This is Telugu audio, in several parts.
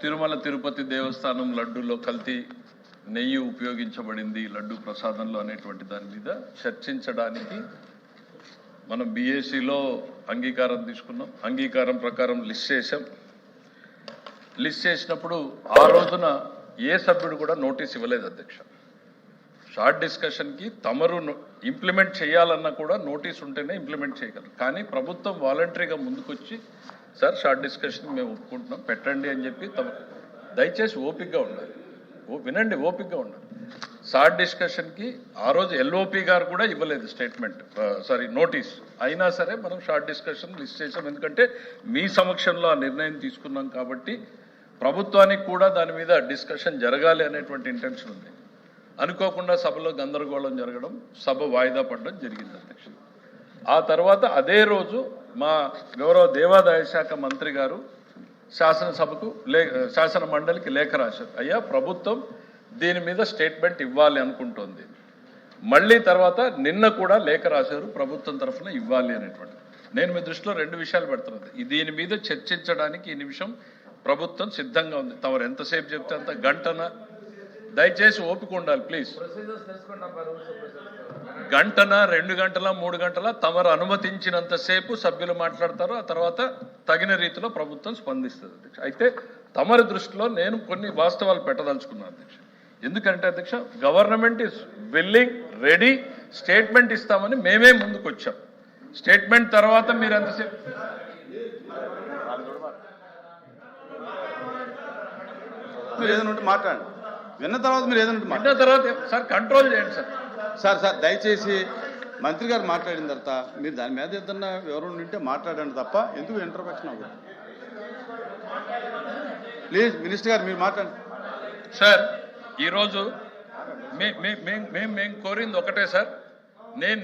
తిరుమల తిరుపతి దేవస్థానం లడ్డూలో కల్తీ నెయ్యి ఉపయోగించబడింది లడ్డూ ప్రసాదంలో అనేటువంటి దాని మీద చర్చించడానికి మనం బీఏసీలో అంగీకారం తీసుకున్నాం. అంగీకారం ప్రకారం లిస్ట్ చేశాం. లిస్ట్ చేసినప్పుడు ఆ రోజున ఏ సభ్యుడు కూడా నోటీస్ ఇవ్వలేదు అధ్యక్ష. షార్ట్ డిస్కషన్కి తమరు ఇంప్లిమెంట్ చేయాలన్నా కూడా నోటీస్ ఉంటేనే ఇంప్లిమెంట్ చేయగలరు. కానీ ప్రభుత్వం వాలంటరీగా ముందుకొచ్చి సార్ షార్ట్ డిస్కషన్ మేము ఒప్పుకుంటున్నాం పెట్టండి అని చెప్పి దయచేసి ఓపికగా ఉండాలి. వినండి, ఓపికగా ఉండాలి. షార్ట్ డిస్కషన్కి ఆ రోజు ఎల్ఓపి గారు కూడా ఇవ్వలేదు స్టేట్మెంట్, నోటీస్. అయినా సరే మనం షార్ట్ డిస్కషన్ లిస్ట్ చేసాం. ఎందుకంటే మీ సమక్షంలో ఆ నిర్ణయం తీసుకున్నాం కాబట్టి ప్రభుత్వానికి కూడా దాని మీద డిస్కషన్ జరగాలి అనేటువంటి ఇంటెన్షన్ ఉంది. అనుకోకుండా సభలో గందరగోళం జరగడం, సభ వాయిదా పడడం జరిగింది అధ్యక్ష. ఆ తర్వాత అదే రోజు మా గౌరవ దేవాదాయ శాఖ మంత్రి గారు శాసనసభకు శాసన మండలికి లేఖ రాశారు. అయ్యా, ప్రభుత్వం దీని మీద స్టేట్మెంట్ ఇవ్వాలి అనుకుంటోంది. మళ్ళీ తర్వాత నిన్న కూడా లేఖ రాశారు, ప్రభుత్వం తరఫున ఇవ్వాలి అనేటువంటి. నేను మీ దృష్టిలో రెండు విషయాలు పెడుతున్నది. దీని మీద చర్చించడానికి ఈ నిమిషం ప్రభుత్వం సిద్ధంగా ఉంది. తమరు ఎంతసేపు చెప్తే అంత గంటన, దయచేసి ఓపిక ఉండాలి ప్లీజ్. గంటన 2 గంటల 3 గంటల తమరు అనుమతించినంతసేపు సభ్యులు మాట్లాడతారు. ఆ తర్వాత తగిన రీతిలో ప్రభుత్వం స్పందిస్తుంది అధ్యక్ష. అయితే తమరి దృష్టిలో నేను కొన్ని వాస్తవాలు పెట్టదలుచుకున్నాను అధ్యక్ష. ఎందుకంటే అధ్యక్ష, government is willing, ready, statement ఇస్తామని మేమే ముందుకు వచ్చాం. స్టేట్మెంట్ తర్వాత మీరు ఎంతసేపు ఏదైనా ఉంటే మాట్లాడండి. విన్న తర్వాత మీరు ఏదైనా విన్న తర్వాత సార్ కంట్రోల్ చేయండి సార్. సార్ దయచేసి మంత్రి గారు మాట్లాడిన తర్వాత మీరు దాని మీద ఏదన్నా వివరణ ఉంటే మాట్లాడండి తప్ప ఎందుకు ఇంటర్వెక్షన్ అవ్వదు. ప్లీజ్ మినిస్టర్ గారు మీరు మాట్లాడండి. సార్, ఈరోజు మేము కోరింది ఒకటే సార్. నేను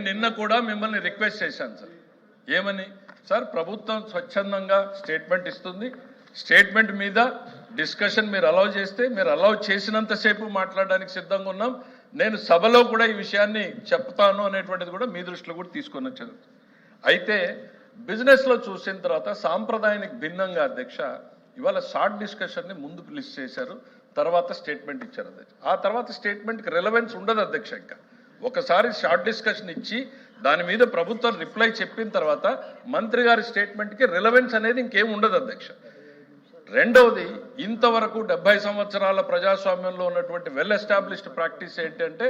నిన్న కూడా మిమ్మల్ని రిక్వెస్ట్ చేశాను సార్. ఏమని సార్, ప్రభుత్వం స్వచ్ఛందంగా స్టేట్మెంట్ ఇస్తుంది. స్టేట్మెంట్ మీద డిస్కషన్ మీరు అలౌ చేస్తే మీరు అలౌ చేసినంతసేపు మాట్లాడడానికి సిద్ధంగా ఉన్నాం. నేను సభలో కూడా ఈ విషయాన్ని చెప్తాను అనేటువంటిది కూడా మీ దృష్టిలో కూడా తీసుకొని వచ్చాను. అయితే బిజినెస్లో చూసిన తర్వాత సాంప్రదాయానికి భిన్నంగా అధ్యక్ష ఇవాళ షార్ట్ డిస్కషన్ని ముందుకు లిస్ట్ చేశారు, తర్వాత స్టేట్మెంట్ ఇచ్చారు అధ్యక్ష. ఆ తర్వాత స్టేట్మెంట్కి రిలవెన్స్ ఉండదు అధ్యక్ష. ఇంకా ఒకసారి షార్ట్ డిస్కషన్ ఇచ్చి దాని మీద ప్రభుత్వం రిప్లై చెప్పిన తర్వాత మంత్రి గారి స్టేట్మెంట్కి రిలవెన్స్ అనేది ఇంకేం ఉండదు అధ్యక్ష. రెండవది, ఇంతవరకు 70 సంవత్సరాల ప్రజాస్వామ్యంలో ఉన్నటువంటి వెల్ ఎస్టాబ్లిష్డ్ ప్రాక్టీస్ ఏంటంటే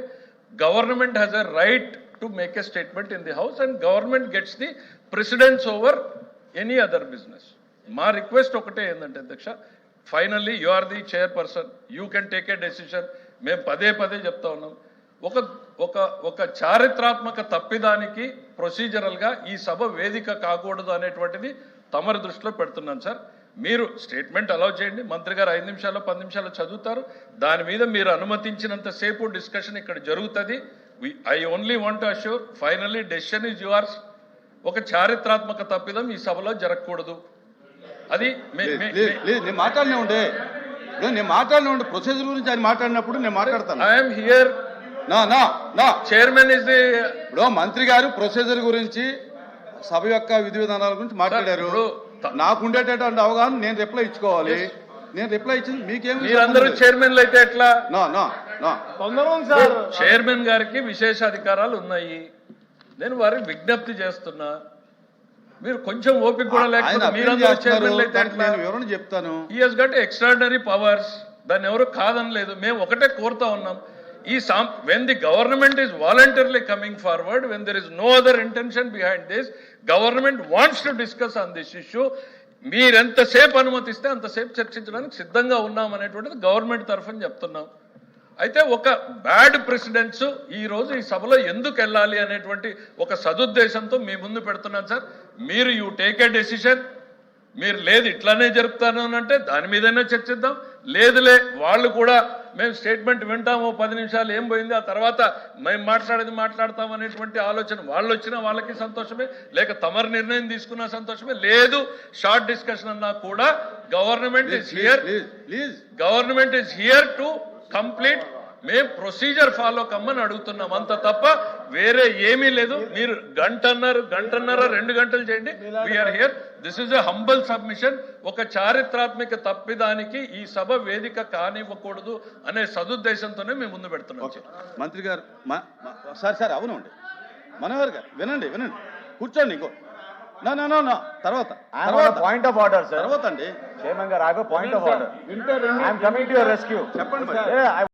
government has a right to make a statement in the house and government gets the precedence over any other business. మా రిక్వెస్ట్ ఒకటే ఏంటంటే అధ్యక్ష, finally you are the chairperson, you can take a decision. మేము పదే చెప్తా ఉన్నాం. ఒక చారిత్రాత్మక తప్పిదానికి ప్రొసీజరల్గా ఈ సభ వేదిక కాకూడదు అనేటువంటిది తమరి దృష్టిలో పెడుతున్నాను సార్. మీరు స్టేట్మెంట్ అలౌ చేయండి. మంత్రి గారు 5 నిమిషాలు 10 నిమిషాలు చదువుతారు. దాని మీద మీరు అనుమతించినంతసేపు డిస్కషన్ ఇక్కడ జరుగుతుంది. I only want to assure finally decision is yours. ఒక చారిత్రాత్మక తప్పిదం ఈ సభలో జరగకూడదు. అది నేను మాట్లాడనే ఉండే ప్రొసీజర్ గురించి ఆయన మాట్లాడినప్పుడు నేను మాట్లాడతాను. I'm here. Chairman is the. ఇప్పుడు మంత్రి గారు ప్రొసీజర్ గురించి సభ యొక్క విధి విధానాల గురించి మాట్లాడారు. నాకు ఉండేటటువంటి అవగాహన నేను రిప్లై ఇచ్చుకోవాలి. నేను రిప్లై ఇచ్చింది మీకేం? మీరందరూ చైర్మన్లు అయితే ఎట్లా? సార్, చైర్మన్ గారికి విశేష అధికారాలు ఉన్నాయి. నేను వారికి విజ్ఞప్తి చేస్తున్నా, మీరు కొంచెం ఓపిక కూడా లేకపోతే మీరందరూ చైర్మన్లు అయితే ఎట్లా? వివరణ చెప్తాను. He has got extraordinary powers. దాన్ని ఎవరు కాదనలేదు. మేము ఒకటే కోరుతా ఉన్నాం. when the government is voluntarily coming forward, when there is no other intention behind this, government wants to discuss on this issue. మీరెంతసేపు అనుమతిస్తే అంతసేపు చర్చించడానికి సిద్ధంగా ఉన్నాం అనేటువంటిది గవర్నమెంట్ తరఫున చెప్తున్నాం. అయితే ఒక బ్యాడ్ ప్రెసిడెన్స్ ఈ రోజు ఈ సభలో ఎందుకు వెళ్ళాలి అనేటువంటి ఒక సదుద్దేశంతో మీ ముందు పెడుతున్నాను సార్. మీరు యూ టేక్ ఏ డెసిషన్. మీరు లేదు ఇట్లానే జరుపుతాను అంటే దాని మీదైనా చర్చిద్దాం. లేదులే వాళ్ళు కూడా మేము స్టేట్మెంట్ వింటాము 10 నిమిషాలు ఏం పోయింది, ఆ తర్వాత మేము మాట్లాడతాం అనేటువంటి ఆలోచన వాళ్ళు వచ్చినా వాళ్ళకి సంతోషమే, లేక తమరు నిర్ణయం తీసుకున్న సంతోషమే. లేదు షార్ట్ డిస్కషన్ అన్నా కూడా government is here to complete మేము ప్రొసీజర్ ఫాలో కమ్మని అడుగుతున్నాం అంత తప్ప వేరే ఏమీ లేదు. మీరు గంటన్నర 2 గంటలు చేయండి. We're here. This is a humble submission. ఒక చారిత్రాత్మక తప్పిదానికి ఈ సభ వేదిక కానివ్వకూడదు అనే సదుద్దేశంతోనే మేము ముందు పెడుతున్నాం. మంత్రి గారు సార్ అవునండి మనోహర్ గారు వినండి కూర్చోండి ఇంకో నా తర్వాత పాయింట్ ఆఫ్ ఆర్డర్ సార్. తర్వాత అండి చైర్మన్ గారు, I have a point of order. I am coming to your rescue. చెప్పండి మరి.